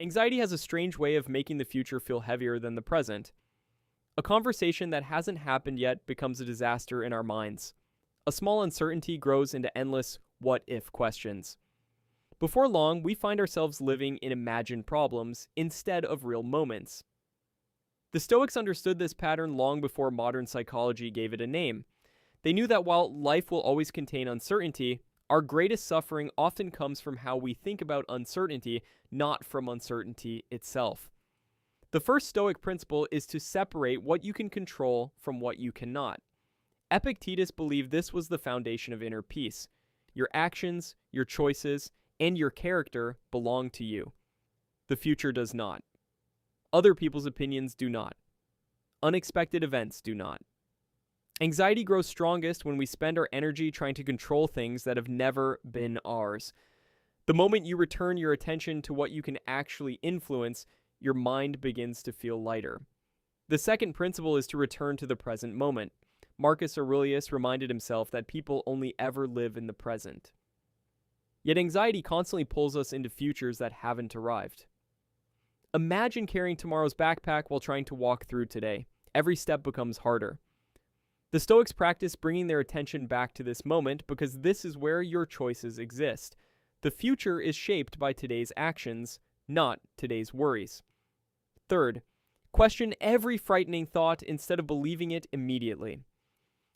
Anxiety has a strange way of making the future feel heavier than the present. A conversation that hasn't happened yet becomes a disaster in our minds. A small uncertainty grows into endless what if questions. Before long, we find ourselves living in imagined problems instead of real moments. The Stoics understood this pattern long before modern psychology gave it a name. They knew that while life will always contain uncertainty, our greatest suffering often comes from how we think about uncertainty, not from uncertainty itself. The first Stoic principle is to separate what you can control from what you cannot. Epictetus believed this was the foundation of inner peace. Your actions, your choices, and your character belong to you. The future does not. Other people's opinions do not. Unexpected events do not. Anxiety grows strongest when we spend our energy trying to control things that have never been ours. The moment you return your attention to what you can actually influence, your mind begins to feel lighter. The second principle is to return to the present moment. Marcus Aurelius reminded himself that people only ever live in the present. Yet anxiety constantly pulls us into futures that haven't arrived. Imagine carrying tomorrow's backpack while trying to walk through today. Every step becomes harder. The Stoics practice bringing their attention back to this moment because this is where your choices exist. The future is shaped by today's actions, not today's worries. Third, question every frightening thought instead of believing it immediately.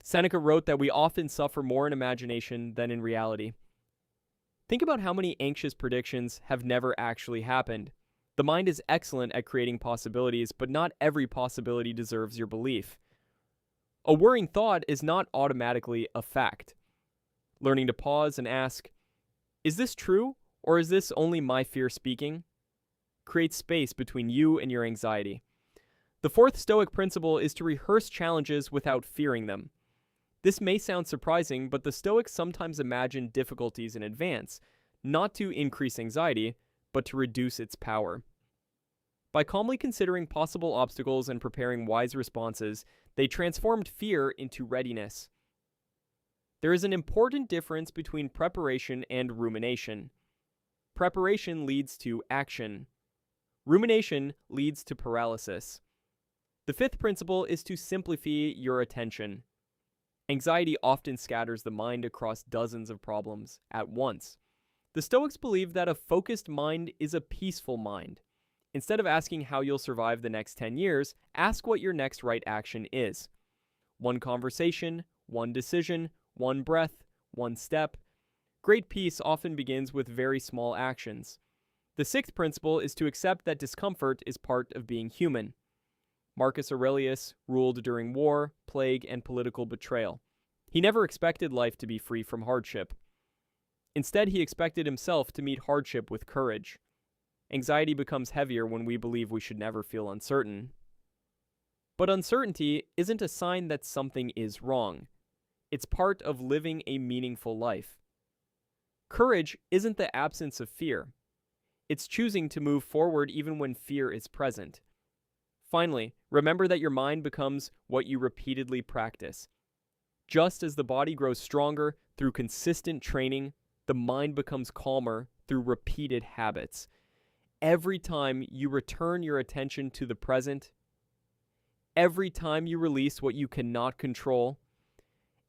Seneca wrote that we often suffer more in imagination than in reality. Think about how many anxious predictions have never actually happened. The mind is excellent at creating possibilities, but not every possibility deserves your belief. A worrying thought is not automatically a fact. Learning to pause and ask, is this true, or is this only my fear speaking? Creates space between you and your anxiety. The fourth Stoic principle is to rehearse challenges without fearing them. This may sound surprising, but the Stoics sometimes imagine difficulties in advance, not to increase anxiety, but to reduce its power. By calmly considering possible obstacles and preparing wise responses, they transformed fear into readiness. There is an important difference between preparation and rumination. Preparation leads to action. Rumination leads to paralysis. The fifth principle is to simplify your attention. Anxiety often scatters the mind across dozens of problems at once. The Stoics believe that a focused mind is a peaceful mind. Instead of asking how you'll survive the next 10 years, ask what your next right action is. One conversation, one decision, one breath, one step. Great peace often begins with very small actions. The sixth principle is to accept that discomfort is part of being human. Marcus Aurelius ruled during war, plague, and political betrayal. He never expected life to be free from hardship. Instead, he expected himself to meet hardship with courage. Anxiety becomes heavier when we believe we should never feel uncertain. But uncertainty isn't a sign that something is wrong. It's part of living a meaningful life. Courage isn't the absence of fear. It's choosing to move forward even when fear is present. Finally, remember that your mind becomes what you repeatedly practice. Just as the body grows stronger through consistent training, the mind becomes calmer through repeated habits. Every time you return your attention to the present, every time you release what you cannot control,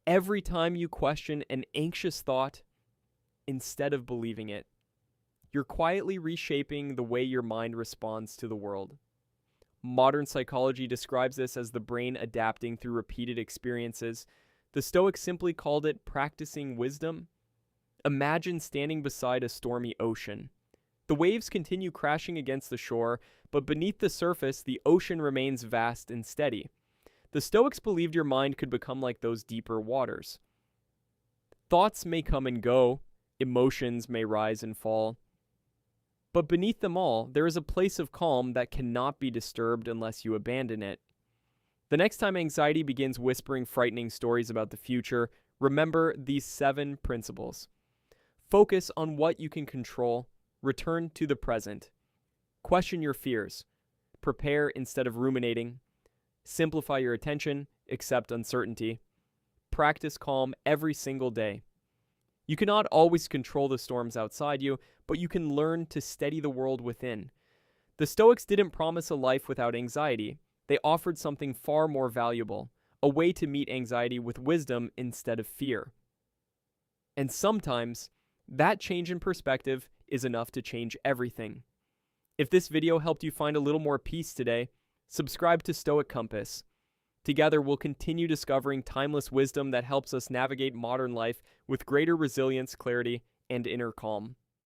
every time you question an anxious thought instead of believing it, you're quietly reshaping the way your mind responds to the world. Modern psychology describes this as the brain adapting through repeated experiences. The Stoics simply called it practicing wisdom. Imagine standing beside a stormy ocean. The waves continue crashing against the shore, but beneath the surface, the ocean remains vast and steady. The Stoics believed your mind could become like those deeper waters. Thoughts may come and go, emotions may rise and fall, but beneath them all, there is a place of calm that cannot be disturbed unless you abandon it. The next time anxiety begins whispering frightening stories about the future, remember these 7 principles. Focus on what you can control. Return to the present. Question your fears. Prepare instead of ruminating. Simplify your attention. Accept uncertainty. Practice calm every single day. You cannot always control the storms outside you, but you can learn to steady the world within. The Stoics didn't promise a life without anxiety. They offered something far more valuable, a way to meet anxiety with wisdom instead of fear. And sometimes, that change in perspective is enough to change everything. If this video helped you find a little more peace today, subscribe to Stoic Compass. Together, we'll continue discovering timeless wisdom that helps us navigate modern life with greater resilience, clarity, and inner calm.